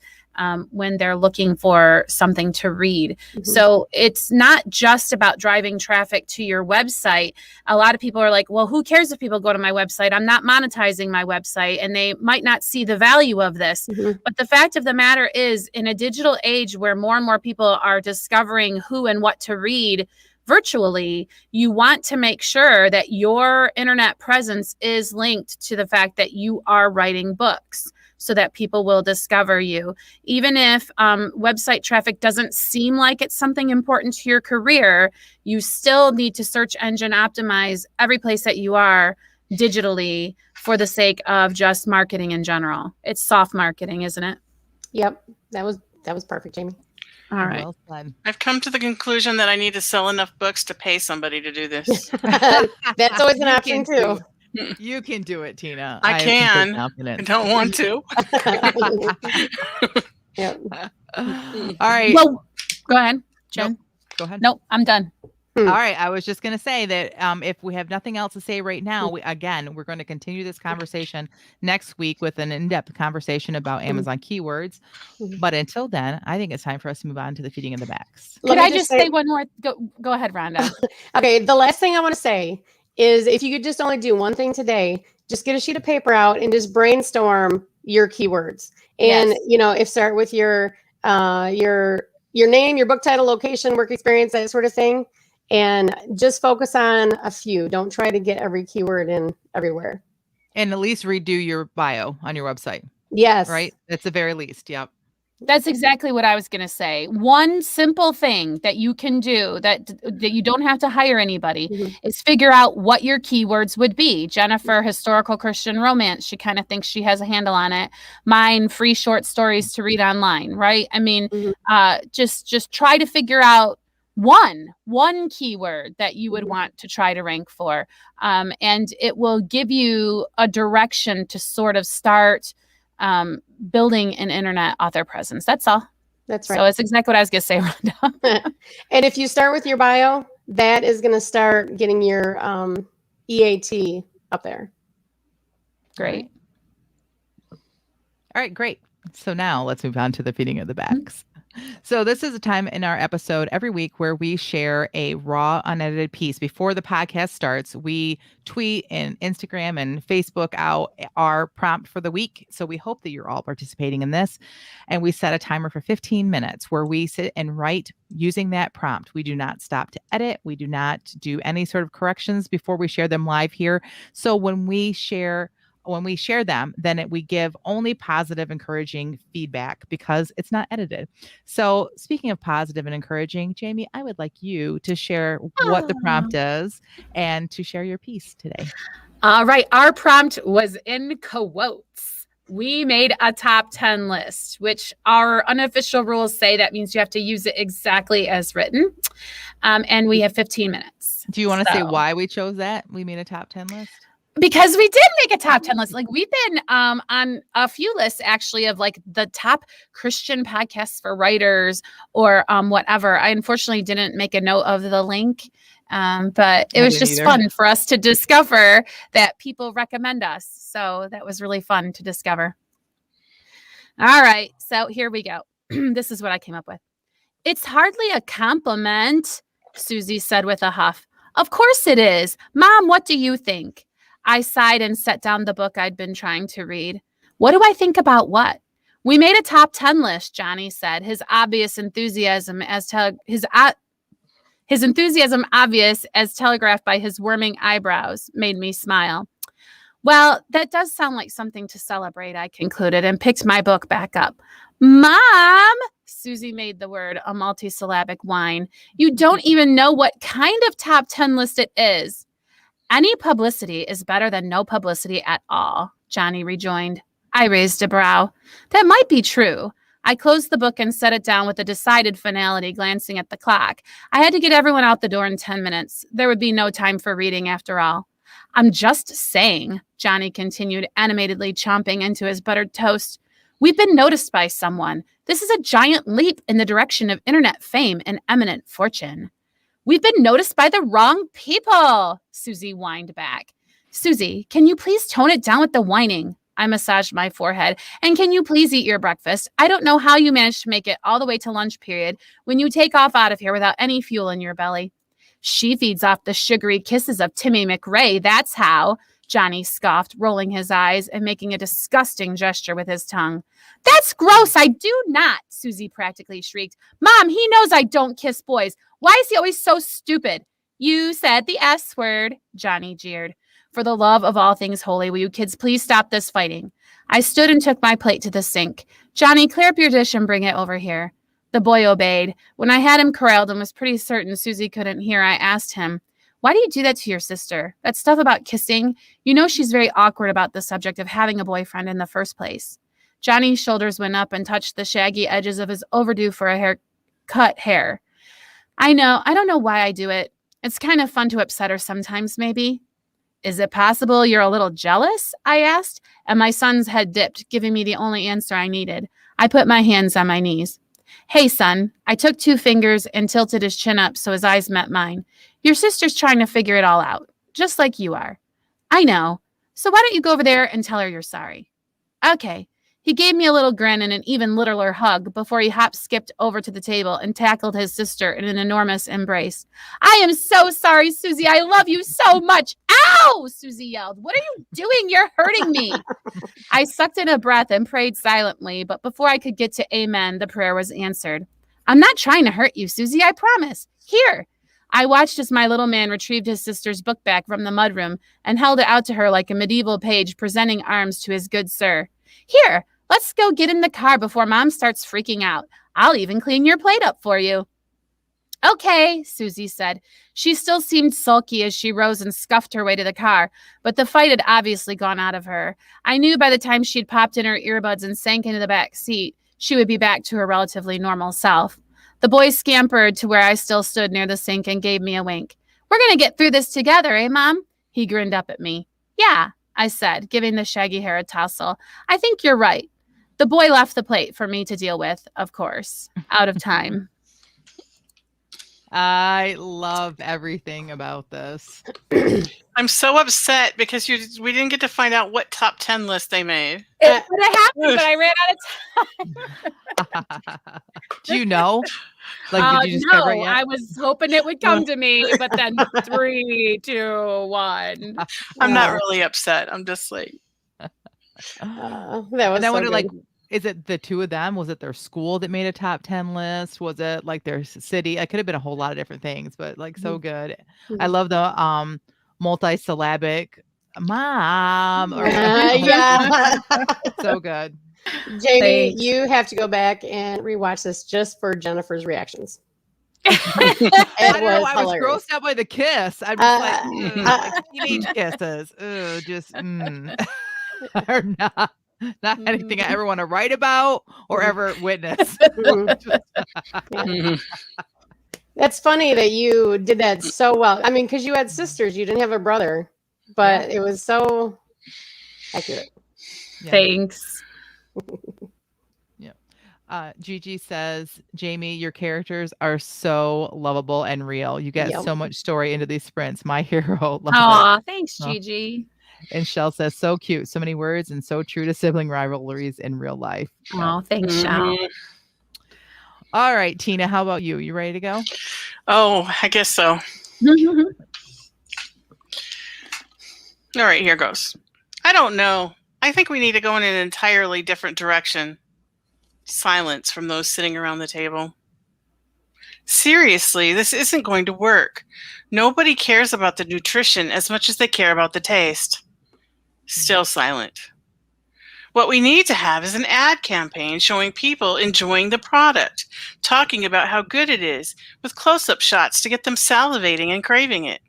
when they're looking for something to read. So it's not just about driving traffic to your website. A lot of people are like, well, who cares if people go to my website? I'm not monetizing my website, and they might not see the value of this. But the fact of the matter is, in a digital age where more and more people are discovering who and what to read virtually, you want to make sure that your internet presence is linked to the fact that you are writing books, so that people will discover you. Even if website traffic doesn't seem like it's something important to your career, you still need to search engine optimize every place that you are digitally for the sake of just marketing in general. It's soft marketing, isn't it? Yep. That was perfect, Jamie. All right. Well said. I've come to the conclusion that I need to sell enough books to pay somebody to do this. That's always an You option can too. You can do it, Tina. I have can. complete I confidence. don't want to. Yep. All right. Well, go ahead, Jen. Nope. Go ahead. Nope, I'm done. All right. I was just going to say that if we have nothing else to say right now, we're going to continue this conversation next week with an in-depth conversation about Amazon keywords. But until then, I think it's time for us to move on to the feeding of the backs. Could I just say one more? Go ahead, Rhonda. Okay. The last thing I want to say is if you could just only do one thing today, just get a sheet of paper out and just brainstorm your keywords. And, if start with your name, your book title, location, work experience, that sort of thing. And just focus on a few. Don't try to get every keyword in everywhere. And at least redo your bio on your website. Yes. Right? That's the very least. Yep. That's exactly what I was going to say. One simple thing that you can do that you don't have to hire anybody is figure out what your keywords would be. Jennifer, historical Christian romance. She kind of thinks she has a handle on it. Mine, free short stories to read online, right? I mean, just try to figure out one keyword that you would want to try to rank for. And it will give you a direction to sort of start building an internet author presence. That's all. That's right. So it's exactly what I was going to say, Rhonda. And if you start with your bio, that is going to start getting your EAT up there. Great. All right, great. So now let's move on to the feeding of the backs. So this is a time in our episode every week where we share a raw, unedited piece. Before the podcast starts, we tweet and Instagram and Facebook out our prompt for the week. So we hope that you're all participating in this. And we set a timer for 15 minutes where we sit and write using that prompt. We do not stop to edit. We do not do any sort of corrections before we share them live here. So when we share them, then we give only positive, encouraging feedback because it's not edited. So speaking of positive and encouraging, Jamie, I would like you to share what the prompt is and to share your piece today. All right. Our prompt was in quotes. We made a top 10 list, which our unofficial rules say that means you have to use it exactly as written. And we have 15 minutes. Do you want to say why we chose that? We made a top 10 list? Because we did make a top 10 list. Like we've been on a few lists actually of like the top Christian podcasts for writers or whatever. I unfortunately didn't make a note of the link, but it was just fun for us to discover that people recommend us. So that was really fun to discover. All right. So here we go. This is what I came up with. It's hardly a compliment, Susie said with a huff. Of course it is. Mom, what do you think? I sighed and set down the book I'd been trying to read. What do I think about what? We made a top 10 list, Johnny said, his enthusiasm obvious as telegraphed by his worming eyebrows made me smile. Well, that does sound like something to celebrate, I concluded, and picked my book back up. Mom, Susie made the word a multisyllabic whine. You don't even know what kind of top 10 list it is. Any publicity is better than no publicity at all, Johnny rejoined. I raised a brow. That might be true. I closed the book and set it down with a decided finality, glancing at the clock. I had to get everyone out the door in 10 minutes. There would be no time for reading after all. I'm just saying, Johnny continued, animatedly chomping into his buttered toast. We've been noticed by someone. This is a giant leap in the direction of internet fame and eminent fortune. We've been noticed by the wrong people, Susie whined back. Susie, can you please tone it down with the whining? I massaged my forehead. And can you please eat your breakfast? I don't know how you managed to make it all the way to lunch period when you take off out of here without any fuel in your belly. She feeds off the sugary kisses of Timmy McRae, that's how, Johnny scoffed, rolling his eyes and making a disgusting gesture with his tongue. That's gross, I do not, Susie practically shrieked. Mom, he knows I don't kiss boys. Why is he always so stupid? You said the S word, Johnny jeered. For the love of all things holy, will you kids please stop this fighting? I stood and took my plate to the sink. Johnny, clear up your dish and bring it over here. The boy obeyed. When I had him corralled and was pretty certain Susie couldn't hear, I asked him, Why do you do that to your sister? That stuff about kissing, you know she's very awkward about the subject of having a boyfriend in the first place. Johnny's shoulders went up and touched the shaggy edges of his overdue for a haircut hair. I know. I don't know why I do it. It's kind of fun to upset her sometimes, maybe. Is it possible you're a little jealous? I asked, and my son's head dipped, giving me the only answer I needed. I put my hands on my knees. Hey, son. I took 2 fingers and tilted his chin up so his eyes met mine. Your sister's trying to figure it all out, just like you are. I know. So why don't you go over there and tell her you're sorry? Okay. He gave me a little grin and an even littler hug before he skipped over to the table and tackled his sister in an enormous embrace. I am so sorry, Susie. I love you so much. Ow! Susie yelled. What are you doing? You're hurting me. I sucked in a breath and prayed silently, but before I could get to amen, the prayer was answered. I'm not trying to hurt you, Susie. I promise. Here. I watched as my little man retrieved his sister's book bag from the mudroom and held it out to her like a medieval page presenting arms to his good sir. Here, let's go get in the car before Mom starts freaking out. I'll even clean your plate up for you. Okay, Susie said. She still seemed sulky as she rose and scuffed her way to the car, but the fight had obviously gone out of her. I knew by the time she'd popped in her earbuds and sank into the back seat, she would be back to her relatively normal self. The boy scampered to where I still stood near the sink and gave me a wink. We're going to get through this together, eh, Mom? He grinned up at me. Yeah, I said, giving the shaggy hair a tussle. I think you're right. The boy left the plate for me to deal with, of course, out of time. I love everything about this. I'm so upset because we didn't get to find out what top 10 list they made. It would have happened, but I ran out of time. Do you know? Like, did you discover it yet? I was hoping it would come to me, but then 3, 2, 1. I'm not really upset. I'm just like, that was and I so wonder, good. like, is it the 2 of them? Was it their school that made a top 10 list? Was it like their city? It could have been a whole lot of different things, but like so good. I love the multi-syllabic mom. Yeah. So good. Jamie, you have to go back and rewatch this just for Jennifer's reactions. I don't know. I was grossed out by the kiss. I'm just like teenage kisses. Just or not anything I ever want to write about or ever witness. That's funny that you did that so well. I mean, because you had sisters, you didn't have a brother, but it was so accurate. Yeah. Thanks. Yeah. Gigi says, Jamie, your characters are so lovable and real. You get so much story into these sprints. My hero. Aw, thanks, Gigi. And Shell says, so cute. So many words and so true to sibling rivalries in real life. Oh, thanks, Shell. All right, Tina, how about you? You ready to go? Oh, I guess so. All right, here goes. I don't know. I think we need to go in an entirely different direction. Silence from those sitting around the table. Seriously, this isn't going to work. Nobody cares about the nutrition as much as they care about the taste. Still silent. What we need to have is an ad campaign showing people enjoying the product, talking about how good it is, with close-up shots to get them salivating and craving it.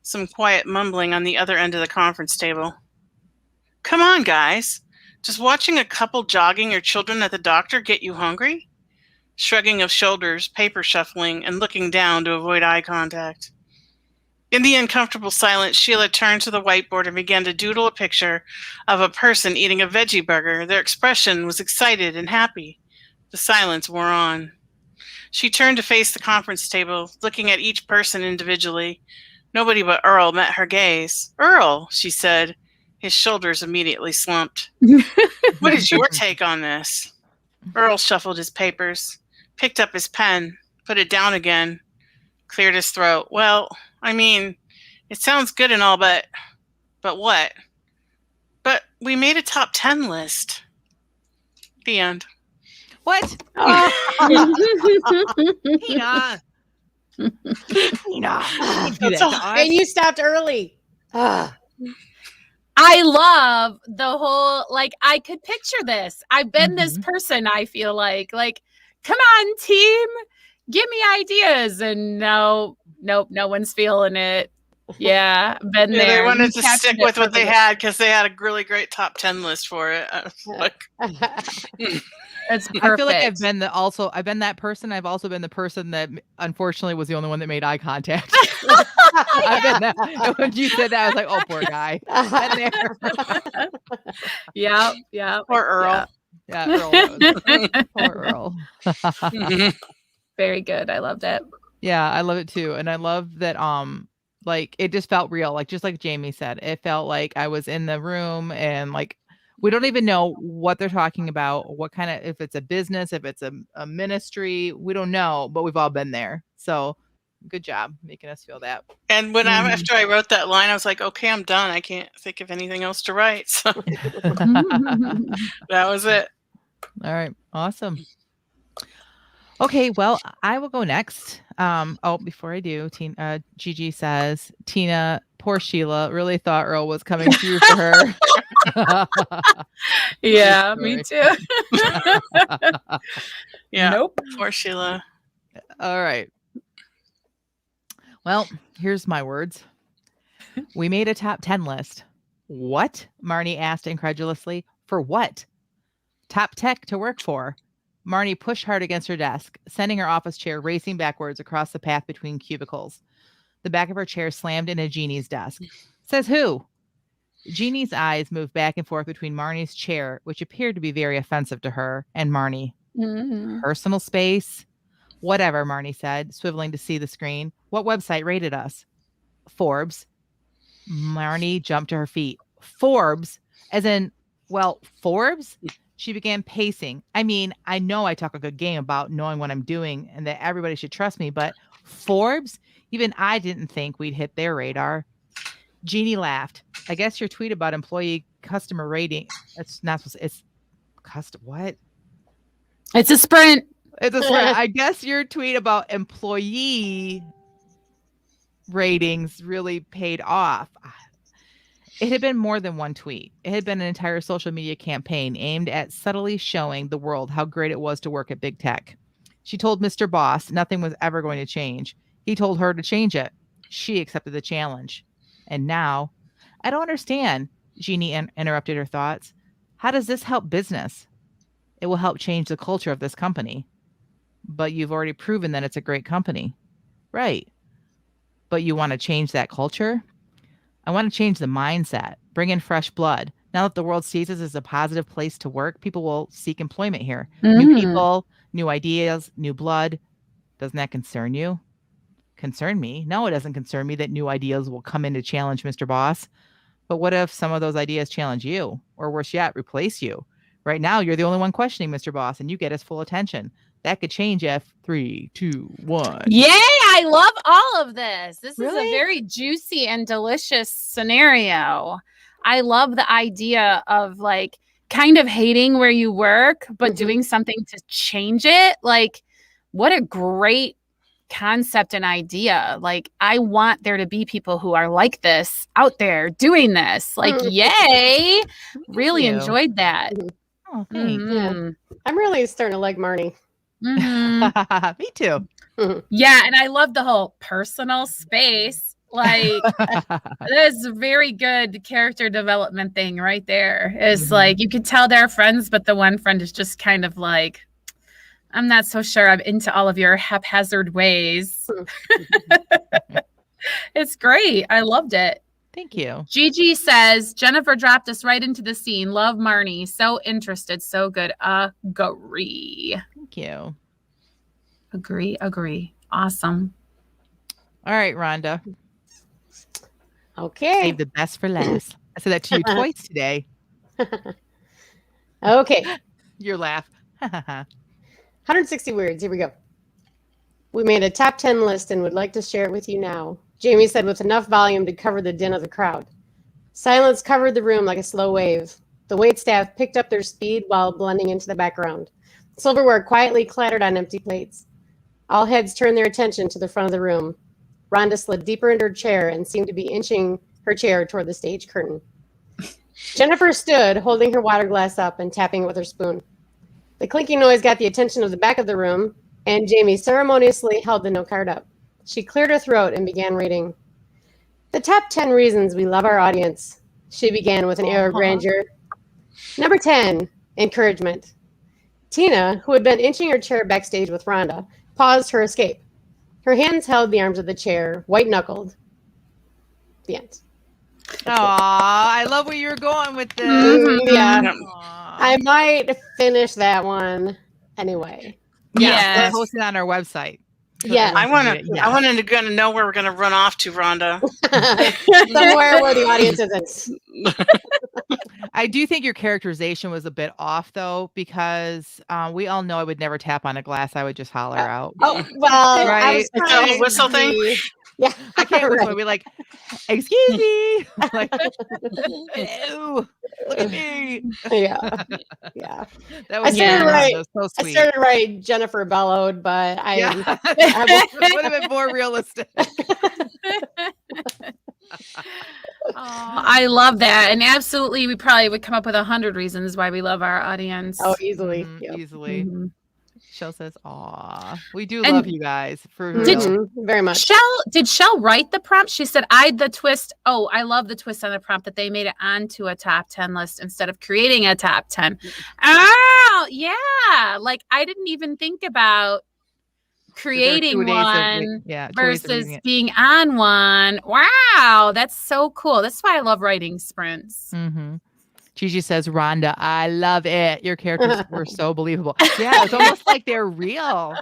Some quiet mumbling on the other end of the conference table. Come on, guys. Does watching a couple jogging or children at the doctor get you hungry? Shrugging of shoulders, paper shuffling, and looking down to avoid eye contact. In the uncomfortable silence, Sheila turned to the whiteboard and began to doodle a picture of a person eating a veggie burger. Their expression was excited and happy. The silence wore on. She turned to face the conference table, looking at each person individually. Nobody but Earl met her gaze. Earl, she said. His shoulders immediately slumped. What is your take on this? Earl shuffled his papers, picked up his pen, put it down again, cleared his throat. Well, I mean, it sounds good and all, but what? But we made a top 10 list. The end. What? Tina. And you stopped early. I love the whole, like, I could picture this. I've been this person, I feel like, come on, team, give me ideas. And nope, no one's feeling it. Yeah, been Yeah, there. they wanted You to captured stick it with what they perfectly. had because they had a really great top 10 list for it. I was like, It's I feel like perfect. I've been that person. I've also been the person that unfortunately was the only one that made eye contact. I've been that. And when you said that, I was like, oh, poor guy. Been there. Yep. or Earl. Yeah, Earl knows. Poor Earl. Very good. I loved it. Yeah, I love it too. And I love that like it just felt real. Like just like Jamie said, it felt like I was in the room and like we don't even know what they're talking about, what kind of if it's a business, if it's a ministry, we don't know, but we've all been there. So good job making us feel that. And when Mhm. after I wrote that line, I was like, okay, I'm done. I can't think of anything else to write. So that was it. All right. Awesome. Okay, well, I will go next. Before I do, Gigi says, Tina, poor Sheila, really thought Earl was coming through for her. Yeah, me too. Yeah. Nope. Poor Sheila. All right. Well, here's my words. We made a top 10 list. What? Marnie asked incredulously. For what? Top tech to work for. Marnie pushed hard against her desk, sending her office chair racing backwards across the path between cubicles. The back of her chair slammed into Jeannie's desk. Says who? Jeannie's eyes moved back and forth between Marnie's chair, which appeared to be very offensive to her, and Marnie. Mhm. Personal space? Whatever, Marnie said, swiveling to see the screen. What website rated us? Forbes. Marnie jumped to her feet. Forbes? As in, well, Forbes? She began pacing. I mean, I know I talk a good game about knowing what I'm doing and that everybody should trust me, but Forbes? Even I didn't think we'd hit their radar. Jeannie laughed. I guess your tweet about employee customer rating. It's not supposed to, it's custom. What? It's a sprint. It's a sprint. I guess your tweet about employee ratings really paid off. It had been more than one tweet. It had been an entire social media campaign aimed at subtly showing the world how great it was to work at big tech. She told Mr. Boss nothing was ever going to change. He told her to change it. She accepted the challenge. And now, I don't understand, Jeannie interrupted her thoughts. How does this help business? It will help change the culture of this company. But you've already proven that it's a great company. Right. But you want to change that culture? I want to change the mindset, bring in fresh blood. Now that the world sees us as a positive place to work, people will seek employment here. New people, new ideas, new blood. Doesn't that concern you? Concern me? No, it doesn't concern me that new ideas will come in to challenge Mr. Boss. But what if some of those ideas challenge you? Or worse yet, replace you? Right now, you're the only one questioning Mr. Boss, and you get his full attention. That could change if 3, 2, 1. Yay! I love all of this. This is Really? a very juicy and delicious scenario. I love the idea of like kind of hating where you work, but doing something to change it. Like, what a great concept and idea. Like, I want there to be people who are like this out there doing this. Like, yay! Really you. enjoyed that. Oh, thanks. Mhm. I'm really starting to like Marnie. Mhm. Me too. Yeah, and I love the whole personal space. Like, that's a very good character development thing right there. It's like you could tell they're friends, but the one friend is just kind of like, I'm not so sure I'm into all of your haphazard ways. It's great. I loved it. Thank you. Gigi says, Jennifer dropped us right into the scene. Love Marnie. So interested. So good. Agree. Thank you. Agree. Awesome. All right, Rhonda. Okay. Save the best for last. I said that to you twice today. Okay. Your laugh. 160 words. Here we go. We made a top 10 list and would like to share it with you now. Jamie said with enough volume to cover the din of the crowd. Silence covered the room like a slow wave. The waitstaff picked up their speed while blending into the background. Silverware quietly clattered on empty plates. All heads turned their attention to the front of the room. Rhonda slid deeper into her chair and seemed to be inching her chair toward the stage curtain. Jennifer stood, holding her water glass up and tapping it with her spoon. The clinking noise got the attention of the back of the room, and Jamie ceremoniously held the note card up. She cleared her throat and began reading. The top 10 reasons we love our audience. She began with an air of grandeur. Number 10, encouragement. Tina, who had been inching her chair backstage with Rhonda, paused her escape. Her hands held the arms of the chair, white-knuckled. The end. Aw, I love where you're going with this. Yeah. Aw. I might finish that one anyway. Yes. We'll post it on our website. So Yes. everyone I can read it. I wanted to know where we're going to run off to, Rhonda. Somewhere where the audience isn't. I do think your characterization was a bit off, though, because we all know I would never tap on a glass. I would just holler out. Oh, well, I was Right. It's trying a to whistle thing? be- Yeah. I can't whistle. Right. I'd be like, excuse me. Like, ew, look at me. Yeah. Yeah. That I was started very right. that was so I sweet. started right Jennifer bellowed, but Yeah. I Would have been more realistic. I love that. And absolutely, we probably would come up with 100 reasons why we love our audience. Oh, easily. Mhm, Yep. Easily. Mhm. Shell says, aw, we do And- love you guys for real. Mhm, very much. Did Shell write the prompt? She said, I love the twist on the prompt that they made it onto a top 10 list instead of creating a top 10. Oh, yeah. Like, I didn't even think about creating Two days of one versus versus being on one. Wow. That's so cool. That's why I love writing sprints. Mm-hmm. Gigi says, Rhonda, I love it. Your characters were so believable. Yeah, it's almost like they're real.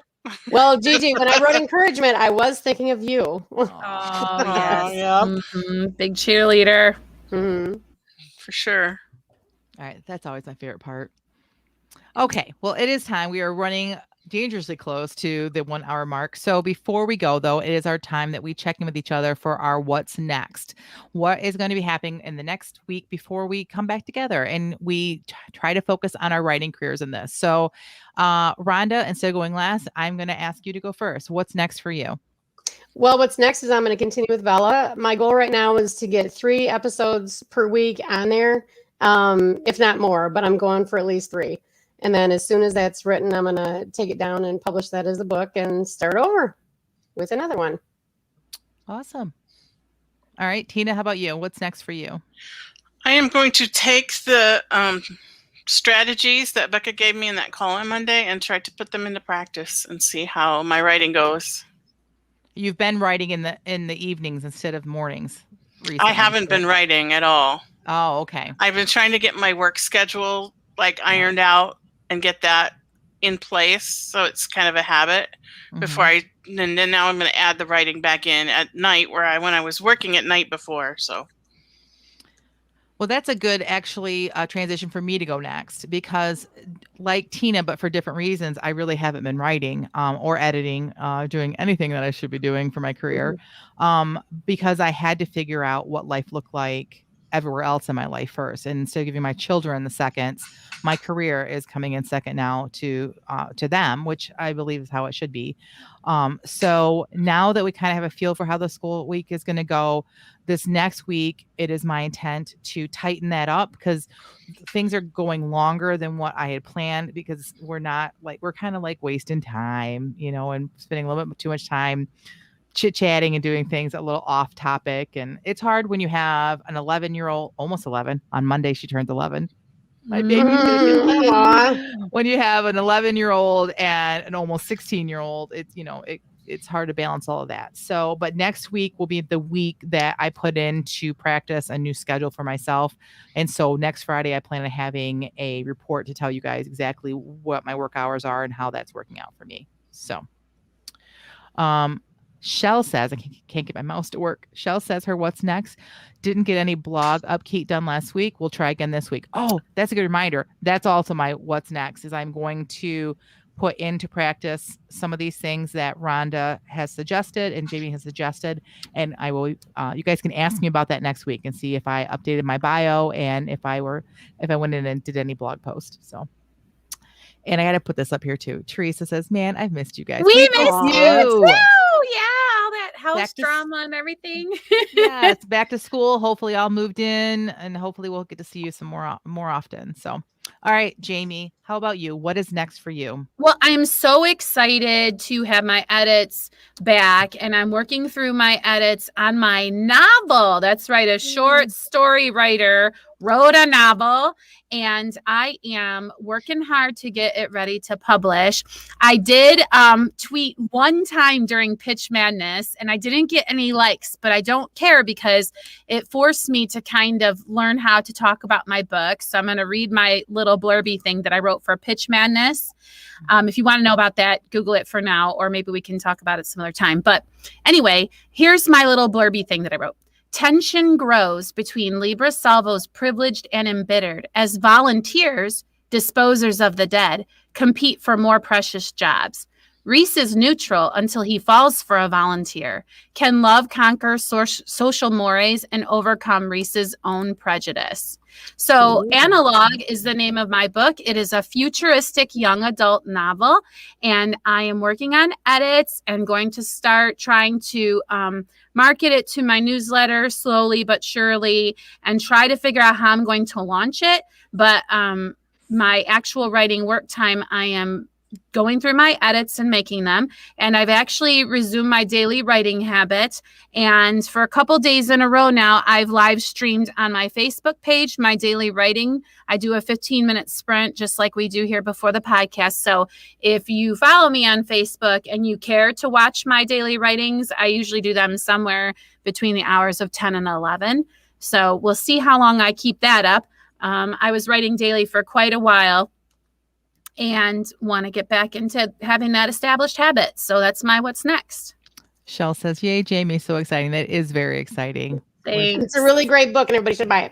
Well, Gigi, when I wrote encouragement, I was thinking of you. Oh, Aw, yes. yeah. Mhm. Big cheerleader. Mhm. For sure. All right, that's always my favorite part. Okay, well, it is time. We are running dangerously close to the 1 hour mark. So before we go, though, it is our time that we check in with each other for our what's next. What is going to be happening in the next week before we come back together? And we try to focus on our writing careers in this. So, Rhonda, instead of going last, I'm going to ask you to go first. What's next for you? Well, what's next is I'm going to continue with Bella. My goal right now is to get 3 episodes per week on there, if not more, but I'm going for at least 3. And then as soon as that's written, I'm going to take it down and publish that as a book and start over with another one. Awesome. All right, Tina, how about you? What's next for you? I am going to take the strategies that Becca gave me in that call on Monday and try to put them into practice and see how my writing goes. You've been writing in the evenings instead of mornings recently. I haven't been writing at all. Oh, okay. I've been trying to get my work schedule ironed out and get that in place so it's kind of a habit before and then now I'm going to add the writing back in at night when I was working at night before. So well, that's a good actually transition for me to go next because like Tina, but for different reasons, I really haven't been writing or editing, doing anything that I should be doing for my career because I had to figure out what life looked like everywhere else in my life first. And instead of giving my children the seconds, my career is coming in second now to them, which I believe is how it should be. So now that we kind of have a feel for how the school week is going to go, this next week, it is my intent to tighten that up because things are going longer than what I had planned because we're kind of like wasting time, and spending a little bit too much time chit-chatting and doing things a little off topic. And it's hard when you have an 11-year-old, almost 11. On Monday, she turns 11. My baby's gonna be 11. When you have an 11-year-old and an almost 16-year-old, it's hard to balance all of that. So, but next week will be the week that I put in to practice a new schedule for myself. And so next Friday, I plan on having a report to tell you guys exactly what my work hours are and how that's working out for me. So, Shell says, I can't get my mouse to work. Shell says her what's next. Didn't get any blog upkeep done last week. We'll try again this week. Oh, that's a good reminder. That's also my what's next is I'm going to put into practice some of these things that Rhonda has suggested and Jamie has suggested. And I will, you guys can ask me about that next week and see if I updated my bio and if I went in and did any blog post. So. And I got to put this up here too. Teresa says, man, I've missed you guys. We missed you. Yeah, all that house drama and everything. Yeah, it's back to school. Hopefully all moved in and hopefully we'll get to see you some more often. So All right, Jamie, how about you? What is next for you? Well, I'm so excited to have my edits back, and I'm working through my edits on my novel. That's right, a short story writer wrote a novel, and I am working hard to get it ready to publish. I did tweet one time during Pitch Madness, and I didn't get any likes, but I don't care because it forced me to kind of learn how to talk about my book. So I'm going to read my little blurby thing that I wrote for Pitch Madness. If you want to know about that, Google it for now, or maybe we can talk about it some other time. But anyway, here's my little blurby thing that I wrote. Tension grows between Libra Salvo's privileged and embittered as volunteers, disposers of the dead, compete for more precious jobs. Reese is neutral until he falls for a volunteer. Can love conquer social mores and overcome Reese's own prejudice? So, Analog is the name of my book. It is a futuristic young adult novel, and I am working on edits and going to start trying to market it to my newsletter slowly but surely and try to figure out how I'm going to launch it. But my actual writing work time, I am going through my edits and making them. And I've actually resumed my daily writing habit. And for a couple days in a row now, I've live streamed on my Facebook page, my daily writing. I do a 15-minute sprint, just like we do here before the podcast. So if you follow me on Facebook and you care to watch my daily writings, I usually do them somewhere between the hours of 10 and 11. So we'll see how long I keep that up. I was writing daily for quite a while and want to get back into having that established habit. So that's my what's next. Shell says, yay, Jamie, so exciting. That is very exciting. Thanks. It's a really great book and everybody should buy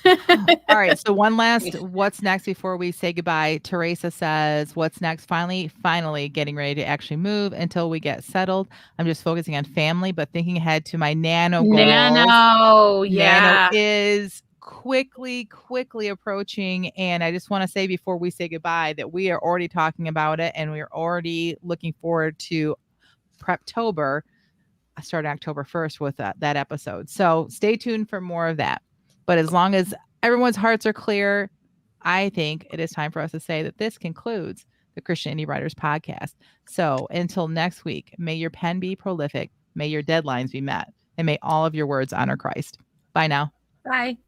it. All right. So one last what's next before we say goodbye. Teresa says, what's next? Finally getting ready to actually move until we get settled. I'm just focusing on family, but thinking ahead to my nano goals. Yeah. Nano is quickly approaching, and I just want to say before we say goodbye that we are already talking about it, and we are already looking forward to Preptober. I started October 1st with that episode, so stay tuned for more of that. But as long as everyone's hearts are clear, I think it is time for us to say that this concludes the Christian Indie Writers Podcast. So until next week, may your pen be prolific, may your deadlines be met, and may all of your words honor Christ. Bye now. Bye.